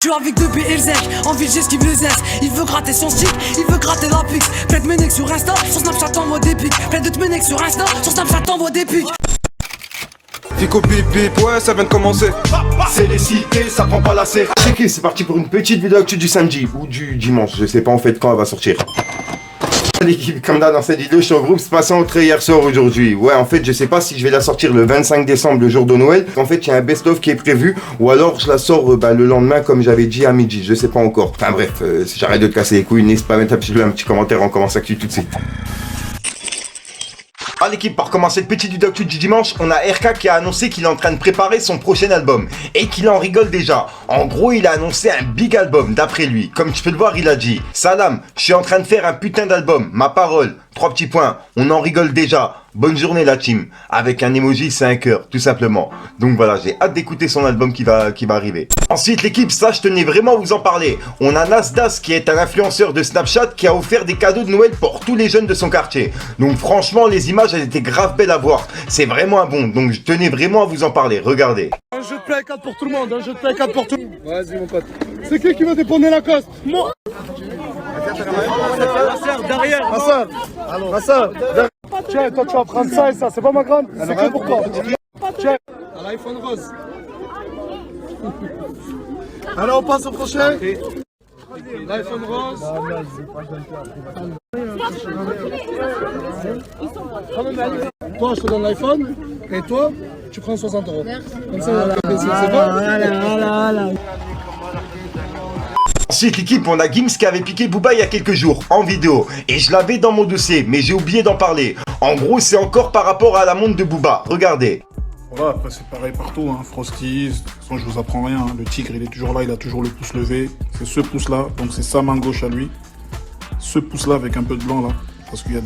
suis avec deux B et le zec. En ville j'esquive les S. Il veut gratter son stick, il veut gratter la pix. Plaide mes necks sur Insta, sur Snapchat envoie des pics. Plaide de mes necks sur Insta, sur Snapchat envoie des pics. Fico bip bip, ouais ça vient de commencer. C'est les cités, ça prend pas la serre. Checké, c'est parti pour une petite vidéo actu du samedi ou du dimanche, je sais pas en fait quand elle va sortir. L'équipe, comme d'hab dans cette vidéo, je suis en groupe Space entré hier soir aujourd'hui. Ouais, en fait, je sais pas si je vais la sortir le 25 décembre, le jour de Noël. En fait, il y a un best-of qui est prévu, ou alors je la sors le lendemain, comme j'avais dit à midi. Je sais pas encore. Enfin bref, si j'arrête de te casser les couilles, n'hésite pas à mettre un petit commentaire, on commence actu tout de suite. Ah l'équipe, pour commencer cette petite vidéo actu du dimanche, on a RK qui a annoncé qu'il est en train de préparer son prochain album et qu'il en rigole déjà. En gros, il a annoncé un big album d'après lui. Comme tu peux le voir, il a dit: Salam, je suis en train de faire un putain d'album, ma parole. 3 petits points, on en rigole déjà. Bonne journée la team. Avec un emoji, c'est un cœur, tout simplement. Donc voilà, j'ai hâte d'écouter son album qui va arriver. Ensuite l'équipe, ça je tenais vraiment à vous en parler. On a Nasdas qui est un influenceur de Snapchat qui a offert des cadeaux de Noël pour tous les jeunes de son quartier. Donc franchement, les images elles étaient grave belles à voir. C'est vraiment un bon, donc je tenais vraiment à vous en parler. Regardez. Un jeu de play 4 pour tout le monde, un jeu de play 4 pour tout le monde. Vas-y mon pote. C'est qui va déponner la coste? Moi. Derrière. Hassan. Tiens, toi tu vas prendre ça et ça, c'est pas ma grande, c'est que pour toi. Tiens, à l'iPhone rose. Alors on passe au prochain. L'iPhone rose. Toi je te donne l'iPhone et toi tu prends 60 €. Comme ça c'est bon. Ensuite l'équipe, on a Gims qui avait piqué Booba il y a quelques jours en vidéo et je l'avais dans mon dossier mais j'ai oublié d'en parler. En gros c'est encore par rapport à la montre de Booba, regardez. Voilà, après c'est pareil partout, hein. Frosties, de toute façon je vous apprends rien, hein. Le tigre il est toujours là, il a toujours le pouce levé, c'est ce pouce là, donc c'est sa main gauche à lui. Ce pouce là avec un peu de blanc là, parce qu'il y a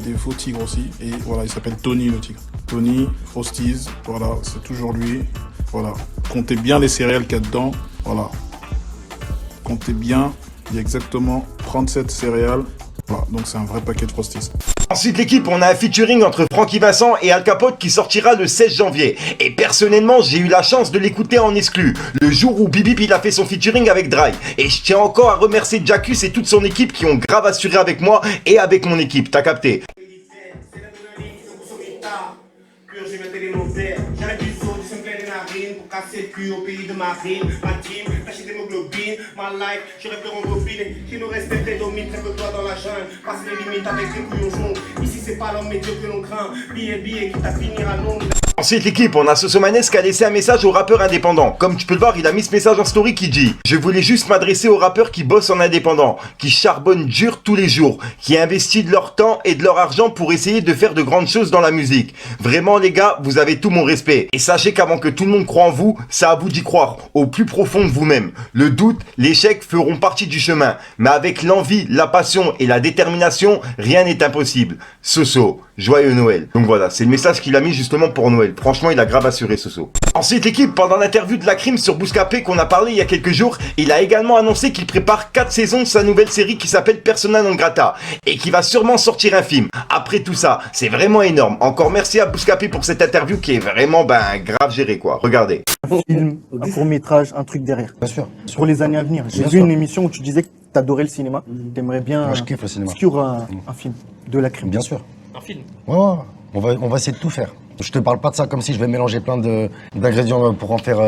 des faux tigres aussi, et voilà, il s'appelle Tony le tigre. Tony, Frosties, voilà, c'est toujours lui, voilà. Comptez bien les céréales qu'il y a dedans, voilà. Comptez bien, il y a exactement 37 céréales. Voilà, donc c'est un vrai paquet de Frosties. Ensuite l'équipe, on a un featuring entre Francky Vincent et Al Capote qui sortira le 16 janvier. Et personnellement, j'ai eu la chance de l'écouter en exclu, le jour où Bibip il a fait son featuring avec Dry. Et je tiens encore à remercier Jackus et toute son équipe qui ont grave assuré avec moi et avec mon équipe, t'as capté. Pour casser le cul au pays de ma rime, ma team, tâcher d'hémoglobine, ma life, je rêve de rembobiner, qui nous respecte et domine, très peu toi dans la jungle, passe les limites avec les couillons jaunes, ici c'est pas l'homme médiocre que l'on craint, billet qui t'a fini à Londres. Ensuite l'équipe, on a Sosomanes qui a laissé un message aux rappeurs indépendants. Comme tu peux le voir, il a mis ce message en story qui dit: je voulais juste m'adresser aux rappeurs qui bossent en indépendant, qui charbonnent dur tous les jours, qui investissent de leur temps et de leur argent pour essayer de faire de grandes choses dans la musique. Vraiment les gars, vous avez tout mon respect. Et sachez qu'avant que tout le monde croit en vous, c'est à vous d'y croire, au plus profond de vous-même. Le doute, l'échec feront partie du chemin. Mais avec l'envie, la passion et la détermination, rien n'est impossible. Soso, joyeux Noël. Donc voilà, c'est le message qu'il a mis justement pour Noël. Franchement, il a grave assuré Soso. Ensuite l'équipe, pendant l'interview de la Crime sur Bouscapé qu'on a parlé il y a quelques jours, il a également annoncé qu'il prépare 4 saisons de sa nouvelle série qui s'appelle Persona non grata et qui va sûrement sortir un film. Après tout ça, c'est vraiment énorme. Encore merci à Bouscapé pour cette interview qui est vraiment grave gérée quoi. Regardez. Un film, un court-métrage, un truc derrière. Bien sûr. Pour les années à venir. J'ai vu une émission où tu disais que t'adorais le cinéma. T'aimerais bien. Moi, je kiffe le cinéma. Sur un film de la Crime. Bien sûr. Un film. Ouais. On va essayer de tout faire. Je te parle pas de ça comme si je vais mélanger plein d'ingrédients pour en faire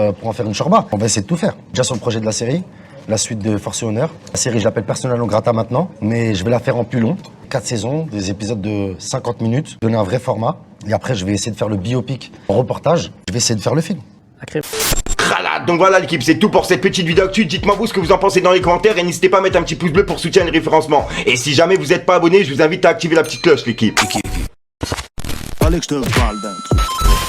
une shorba. On va essayer de tout faire. Déjà sur le projet de la série, la suite de Force et Honneur. La série, je l'appelle Persona non grata maintenant, mais je vais la faire en plus long. 4 saisons, des épisodes de 50 minutes, donner un vrai format. Et après, je vais essayer de faire le biopic en reportage. Je vais essayer de faire le film. Donc voilà l'équipe, c'est tout pour cette petite vidéo actu. Dites-moi vous ce que vous en pensez dans les commentaires et n'hésitez pas à mettre un petit pouce bleu pour soutenir le référencement. Et si jamais vous n'êtes pas abonné, je vous invite à activer la petite cloche l'équipe.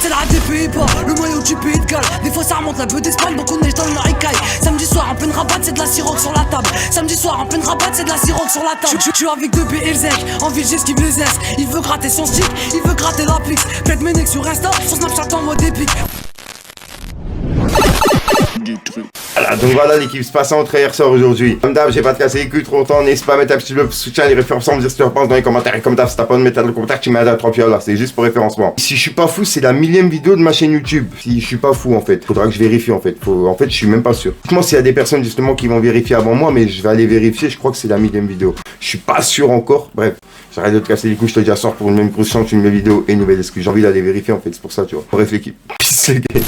C'est la DP pas, le maillot du pays de Galles. Des fois ça remonte un peu d'Espagne, beaucoup de neige dans le Noricaille. Samedi soir en pleine rabatte, c'est de la siroc sur la table. Samedi soir en pleine rabatte, c'est de la siroc sur la table. Je suis avec deux B et le zec, en ville j'esquive les S. Il veut gratter son stick, il veut gratter la pix. Plaide mes necks sur Insta, sur Snapchat envoie des pics. du truc. Voilà, donc voilà l'équipe spassante hier soir aujourd'hui. Comme d'hab, j'ai pas te casser les culs trop longtemps, n'hésite pas à mettre un petit peu de soutien, les référencements, me dire ce que tu repenses dans les commentaires. Et comme d'hab, si t'as pas de mettre dans le commentaire, tu m'aides à 3 là, c'est juste pour référencement. Si je suis pas fou, c'est la 1000e vidéo de ma chaîne YouTube. Si je suis pas fou en fait, faudra que je vérifie en fait. En fait, je suis même pas sûr. Franchement, s'il y a des personnes justement qui vont vérifier avant moi, mais je vais aller vérifier, je crois que c'est la 1000e vidéo. Je suis pas sûr encore, bref. J'arrête de te casser les couilles, je te dis à soir pour une même grosse chance, une nouvelle vidéo et une nouvelle excuse. J'ai envie d'aller vérifier en fait, c'est pour ça, tu vois. Bref l'équipe, peace les gars.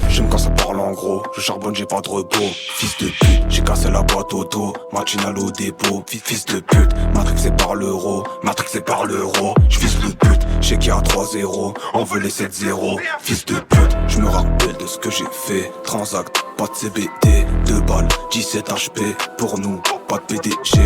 J'aime quand ça parle en gros, je charbonne, j'ai pas de repos. Fils de pute, j'ai cassé la boîte auto, matinale au dépôt. Fils de pute, matrixé par l'euro, matrixé par l'euro. J'vise le but, j'sais qu'il y a 3-0, on veut les 7-0. Fils de pute, j'me rappelle de ce que j'ai fait. Transact, pas de CBD, 2 balles, 17 HP, pour nous, pas de PDG.